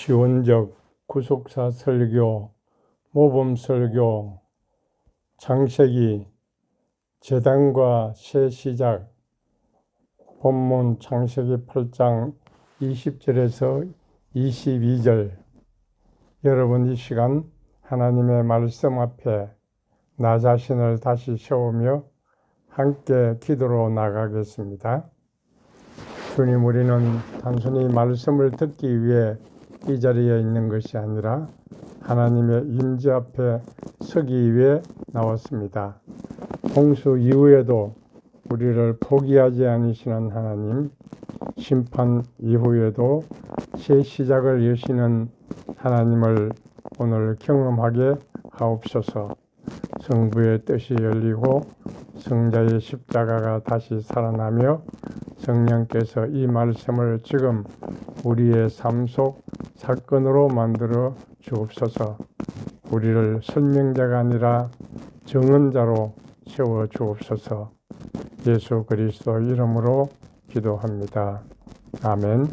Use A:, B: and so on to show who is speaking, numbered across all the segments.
A: 시온적 구속사 설교, 모범 설교, 창세기, 제단과 새 시작, 본문 창세기 8장 20절에서 22절. 여러분 이 시간 하나님의 말씀 앞에 나 자신을 다시 세우며 함께 기도로 나가겠습니다. 주님, 우리는 단순히 말씀을 듣기 위해 이 자리에 있는 것이 아니라 하나님의 임재 앞에 서기 위해 나왔습니다. 홍수 이후에도 우리를 포기하지 않으시는 하나님, 심판 이후에도 새 시작을 여시는 하나님을 오늘 경험하게 하옵소서. 성부의 뜻이 열리고 성자의 십자가가 다시 살아나며 성령께서 이 말씀을 지금 우리의 삶 속 사건으로 만들어 주옵소서. 우리를 설명자가 아니라 증언자로 세워 주옵소서. 예수 그리스도 이름으로 기도합니다. 아멘.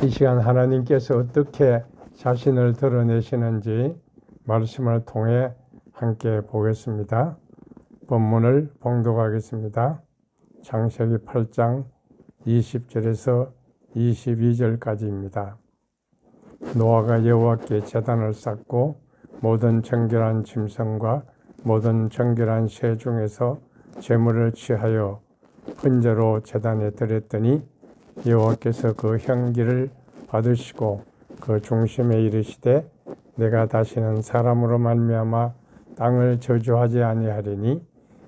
A: 이 시간 하나님께서 어떻게 자신을 드러내시는지 말씀을 통해 함께 보겠습니다. 본문을 봉독하겠습니다. 창세기 8장 20절에서 22절까지입니다. 노아가 여호와께 제단을 쌓고 모든 정결한 짐승과 모든 정결한 새 중에서 제물을 취하여 번제로 제단에 드렸더니 여호와께서 그 향기를 받으시고 그 중심에 이르시되 내가 다시는 사람으로 말미암아 땅을 저주하지 아니하리니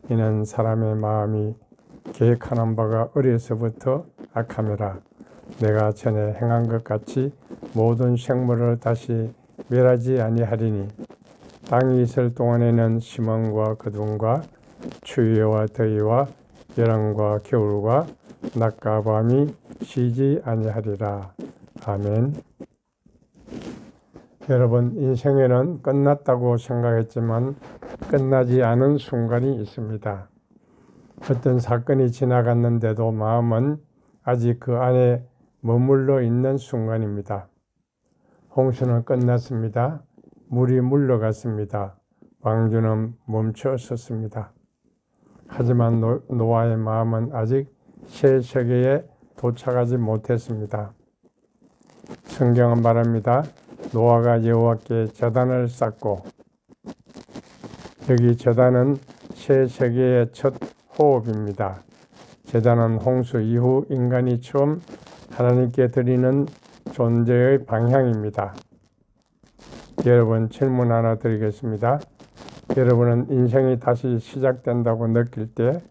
A: 이는 사람의 마음이 계획하는 바가 어려서부터 악함이라. 내가 전에 행한 것 같이 모든 생물을 다시 멸하지 아니하리니 땅이 있을 동안에는 심음과 거둠과 추위와 더위와 여름과 겨울과 낮과 밤이 쉬지 아니하리라. 아멘. 여러분, 인생에는 끝났다고 생각했지만 끝나지 않은 순간이 있습니다. 어떤 사건이 지나갔는데도 마음은 아직 그 안에 머물러 있는 순간입니다. 홍수는 끝났습니다. 물이 물러갔습니다. 왕조는 멈춰 섰습니다. 하지만 노아의 마음은 아직 새 세계에 도착하지 못했습니다. 성경은 말합니다. 노아가 여호와께 제단을 쌓고, 여기 제단은 새 세계의 첫 호흡입니다. 제단은 홍수 이후 인간이 처음 하나님께 드리는 존재의 방향입니다. 여러분, 질문 하나 드리겠습니다. 여러분은 인생이 다시 시작된다고 느낄 때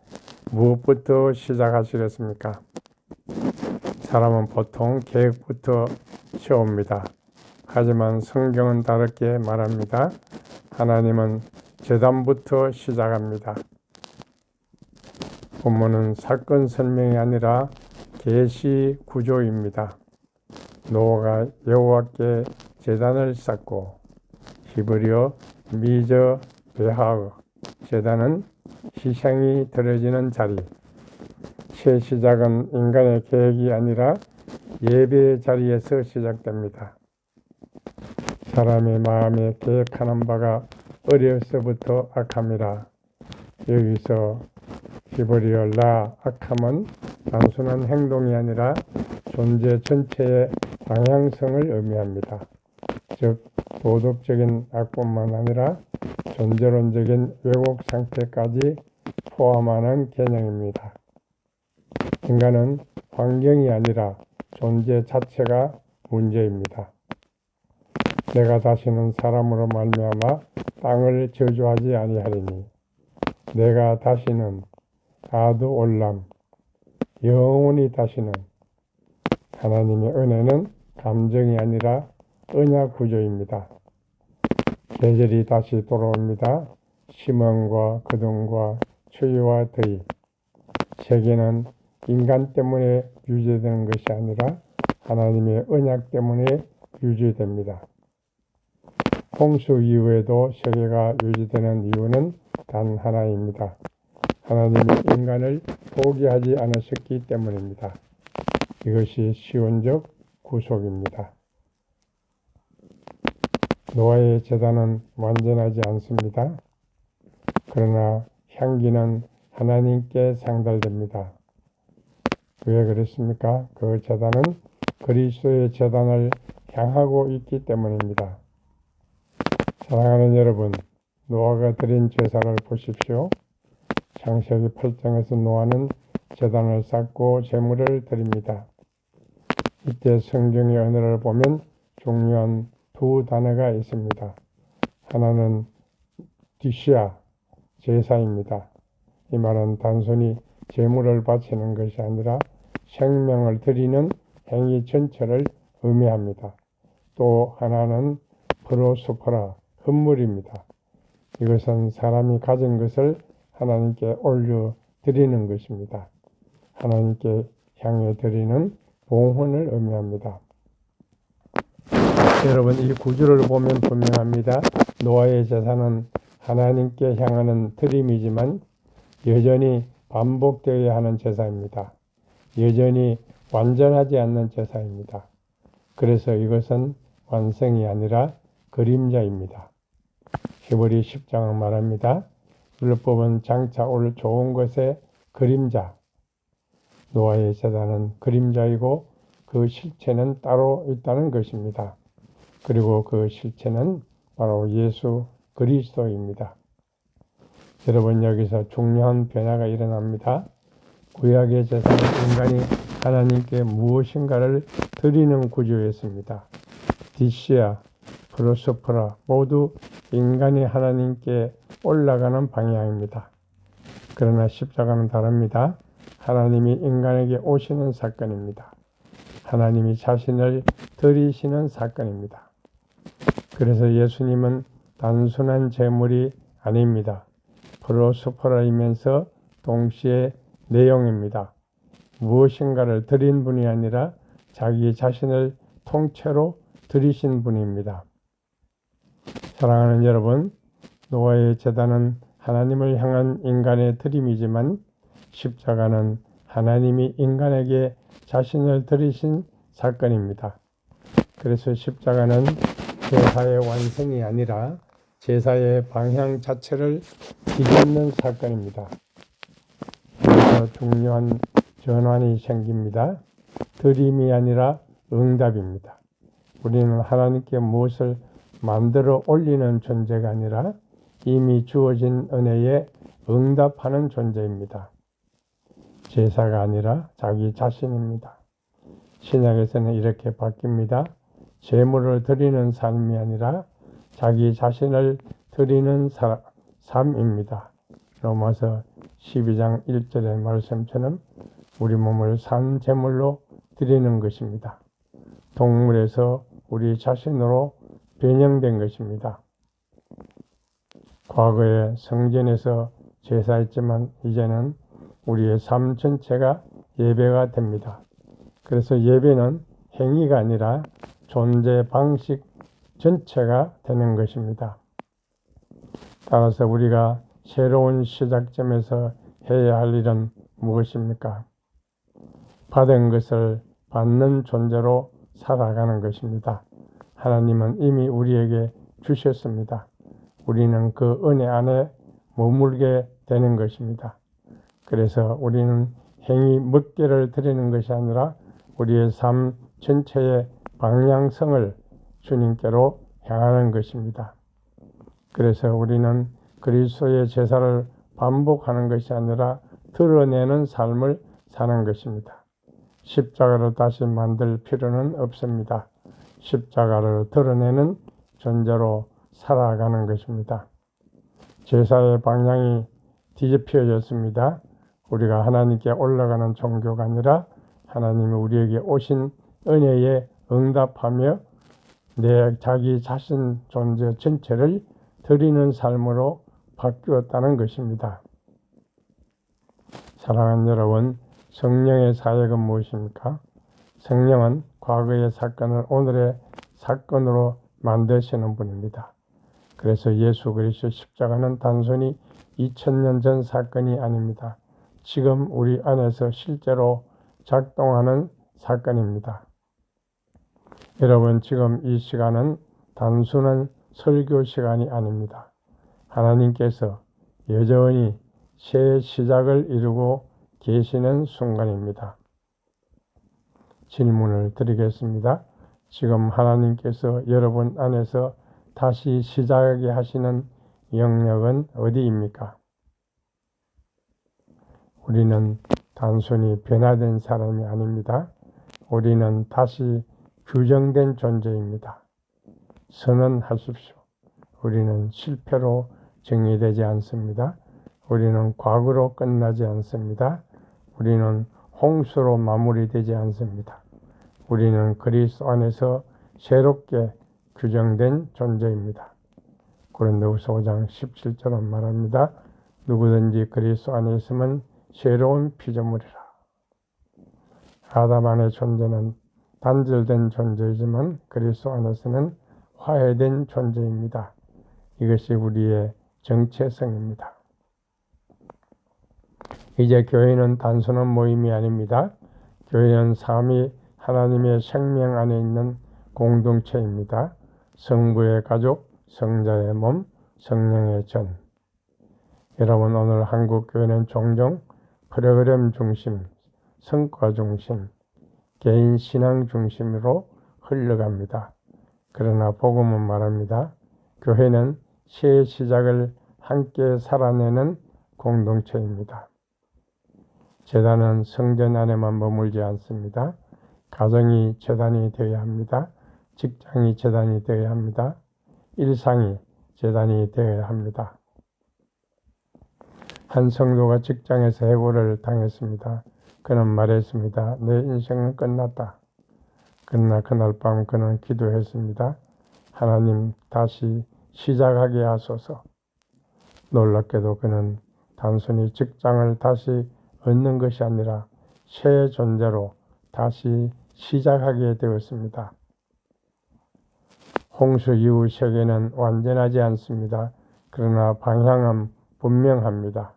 A: 무엇부터 시작하시겠습니까? 사람은 보통 계획부터 세웁니다. 하지만 성경은 다르게 말합니다. 하나님은 제단부터 시작합니다. 본문은 사건 설명이 아니라 계시 구조입니다. 노아가 여호와께 제단을 쌓고, 히브리어 미저 베하흐, 제단은 희생이 드려지는 자리. 새 시작은 인간의 계획이 아니라 예배의 자리에서 시작됩니다. 사람의 마음에 계획하는 바가 어려서부터 악함이라. 여기서 히브리어 라 악함은 단순한 행동이 아니라 존재 전체의 방향성을 의미합니다. 즉 도덕적인 악뿐만 아니라 존재론적인 왜곡 상태까지 포함하는 개념입니다. 인간은 환경이 아니라 존재 자체가 문제입니다. 내가 다시는 사람으로 말미암아 땅을 저주하지 아니하리니 내가 다시는 아드 올람, 영원히 다시는. 하나님의 은혜는 감정이 아니라 언약 구조입니다. 계절이 다시 돌아옵니다. 심음과 거둠과 추위와 더위. 세계는 인간 때문에 유지되는 것이 아니라 하나님의 언약 때문에 유지됩니다. 홍수 이후에도 세계가 유지되는 이유는 단 하나입니다. 하나님이 인간을 포기하지 않으셨기 때문입니다. 이것이 시온적 구속입니다. 노아의 제단은 완전하지 않습니다. 그러나 향기는 하나님께 상달됩니다. 왜 그렇습니까? 그 제단은 그리스도의 제단을 향하고 있기 때문입니다. 사랑하는 여러분, 노아가 드린 제사를 보십시오. 창세기 8장에서 노아는 제단을 쌓고 제물을 드립니다. 이때 성경의 언어를 보면 중요한 두 단어가 있습니다. 하나는 디시아, 제사입니다. 이 말은 단순히 제물을 바치는 것이 아니라 생명을 드리는 행위 전체를 의미합니다. 또 하나는 프로스퍼라, 헌물입니다. 이것은 사람이 가진 것을 하나님께 올려드리는 것입니다. 하나님께 향해 드리는 봉헌을 의미합니다. 여러분, 이 구절을 보면 분명합니다. 노아의 제사는 하나님께 향하는 드림이지만 여전히 반복되어야 하는 제사입니다. 여전히 완전하지 않는 제사입니다. 그래서 이것은 완성이 아니라 그림자입니다. 히브리 10장은 말합니다. 율법은 장차 올 좋은 것의 그림자. 노아의 제사는 그림자이고 그 실체는 따로 있다는 것입니다. 그리고 그 실체는 바로 예수 그리스도입니다. 여러분, 여기서 중요한 변화가 일어납니다. 구약의 제사는 인간이 하나님께 무엇인가를 드리는 구조였습니다. 디시아, 프로스퍼라 모두 인간이 하나님께 올라가는 방향입니다. 그러나 십자가는 다릅니다. 하나님이 인간에게 오시는 사건입니다. 하나님이 자신을 드리시는 사건입니다. 그래서 예수님은 단순한 제물이 아닙니다. 프로스퍼라이면서 동시에 내용입니다. 무엇인가를 드린 분이 아니라 자기 자신을 통째로 드리신 분입니다. 사랑하는 여러분, 노아의 제단은 하나님을 향한 인간의 드림이지만 십자가는 하나님이 인간에게 자신을 드리신 사건입니다. 그래서 십자가는 제사의 완성이 아니라 제사의 방향 자체를 뒤집는 사건입니다. 그래서 중요한 전환이 생깁니다. 드림이 아니라 응답입니다. 우리는 하나님께 무엇을 만들어 올리는 존재가 아니라 이미 주어진 은혜에 응답하는 존재입니다. 제사가 아니라 자기 자신입니다. 신약에서는 이렇게 바뀝니다. 제물을 드리는 삶이 아니라 자기 자신을 드리는 삶입니다. 로마서 12장 1절의 말씀처럼 우리 몸을 산 제물로 드리는 것입니다. 동물에서 우리 자신으로 변형된 것입니다. 과거에 성전에서 제사했지만 이제는 우리의 삶 전체가 예배가 됩니다. 그래서 예배는 행위가 아니라 존재 방식 전체가 되는 것입니다. 따라서 우리가 새로운 시작점에서 해야 할 일은 무엇입니까? 받은 것을 받는 존재로 살아가는 것입니다. 하나님은 이미 우리에게 주셨습니다. 우리는 그 은혜 안에 머물게 되는 것입니다. 그래서 우리는 행위 몇 개를 드리는 것이 아니라 우리의 삶 전체의 방향성을 주님께로 향하는 것입니다. 그래서 우리는 그리스도의 제사를 반복하는 것이 아니라 드러내는 삶을 사는 것입니다. 십자가를 다시 만들 필요는 없습니다. 십자가를 드러내는 존재로 살아가는 것입니다. 제사의 방향이 뒤집혀졌습니다. 우리가 하나님께 올라가는 종교가 아니라 하나님이 우리에게 오신 은혜에 응답하며 내 자기 자신 존재 전체를 드리는 삶으로 바뀌었다는 것입니다. 사랑하는 여러분, 성령의 사역은 무엇입니까? 성령은 과거의 사건을 오늘의 사건으로 만드시는 분입니다. 그래서 예수 그리스도 십자가는 단순히 2000년 전 사건이 아닙니다. 지금 우리 안에서 실제로 작동하는 사건입니다. 여러분, 지금 이 시간은 단순한 설교 시간이 아닙니다. 하나님께서 여전히 새 시작을 이루고 계시는 순간입니다. 질문을 드리겠습니다. 지금 하나님께서 여러분 안에서 다시 시작하게 하시는 영역은 어디입니까? 우리는 단순히 변화된 사람이 아닙니다. 우리는 다시 규정된 존재입니다. 선언하십시오. 우리는 실패로 정의되지 않습니다. 우리는 과거로 끝나지 않습니다. 우리는 홍수로 마무리되지 않습니다. 우리는 그리스도 안에서 새롭게 규정된 존재입니다. 고린도후서 5장 17절은 말합니다. 누구든지 그리스도 안에 있으면 새로운 피조물이라. 아담 안의 존재는 단절된 존재이지만 그리스도 안에서는 화해된 존재입니다. 이것이 우리의 정체성입니다. 이제 교회는 단순한 모임이 아닙니다. 교회는 삼위 하나님의 생명 안에 있는 공동체입니다. 성부의 가족, 성자의 몸, 성령의 전. 여러분, 오늘 한국 교회는 종종 프로그램 중심, 성과 중심, 개인 신앙 중심으로 흘러갑니다. 그러나 복음은 말합니다. 교회는 새 시작을 함께 살아내는 공동체입니다. 제단은 성전 안에만 머물지 않습니다. 가정이 제단이 되어야 합니다. 직장이 제단이 되어야 합니다. 일상이 제단이 되어야 합니다. 한 성도가 직장에서 해고를 당했습니다. 그는 말했습니다. 내 인생은 끝났다. 그러나 그날 밤 그는 기도했습니다. 하나님, 다시 시작하게 하소서. 놀랍게도 그는 단순히 직장을 다시 얻는 것이 아니라 새 존재로 다시 시작하게 되었습니다. 홍수 이후 세계는 완전하지 않습니다. 그러나 방향은 분명합니다.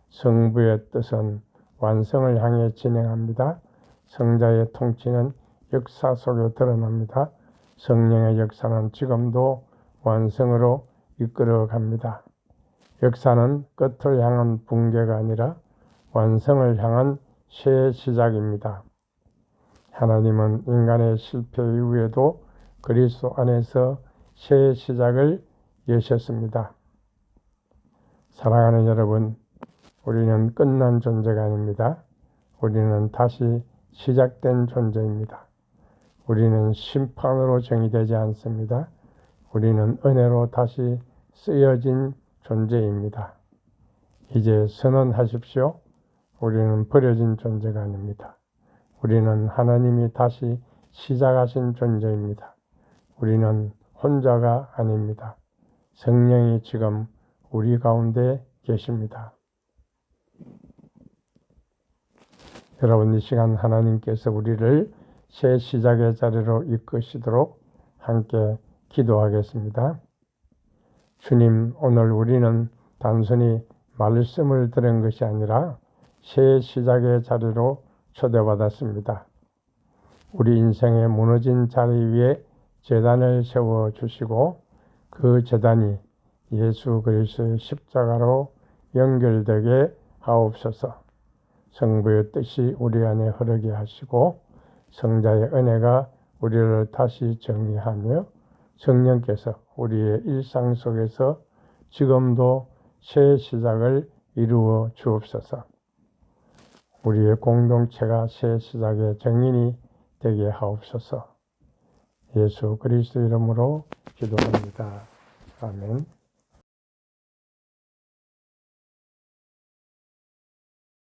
A: 성부의 뜻은 완성을 향해 진행합니다. 성자의 통치는 역사 속에 드러납니다. 성령의 역사는 지금도 완성으로 이끌어 갑니다. 역사는 끝을 향한 붕괴가 아니라 완성을 향한 새 시작입니다. 하나님은 인간의 실패 이후에도 그리스도 안에서 새 시작을 여셨습니다. 사랑하는 여러분, 우리는 끝난 존재가 아닙니다. 우리는 다시 시작된 존재입니다. 우리는 심판으로 정의되지 않습니다. 우리는 은혜로 다시 쓰여진 존재입니다. 이제 선언하십시오. 우리는 버려진 존재가 아닙니다. 우리는 하나님이 다시 시작하신 존재입니다. 우리는 혼자가 아닙니다. 성령이 지금 우리 가운데 계십니다. 여러분, 이 시간 하나님께서 우리를 새 시작의 자리로 이끄시도록 함께 기도하겠습니다. 주님, 오늘 우리는 단순히 말씀을 들은 것이 아니라 새 시작의 자리로 초대받았습니다. 우리 인생의 무너진 자리 위에 제단을 세워주시고 그 제단이 예수 그리스도의 십자가로 연결되게 하옵소서. 성부의 뜻이 우리 안에 흐르게 하시고 성자의 은혜가 우리를 다시 정리하며 성령께서 우리의 일상 속에서 지금도 새 시작을 이루어 주옵소서. 우리의 공동체가 새 시작의 정인이 되게 하옵소서. 예수 그리스도 이름으로 기도합니다. 아멘.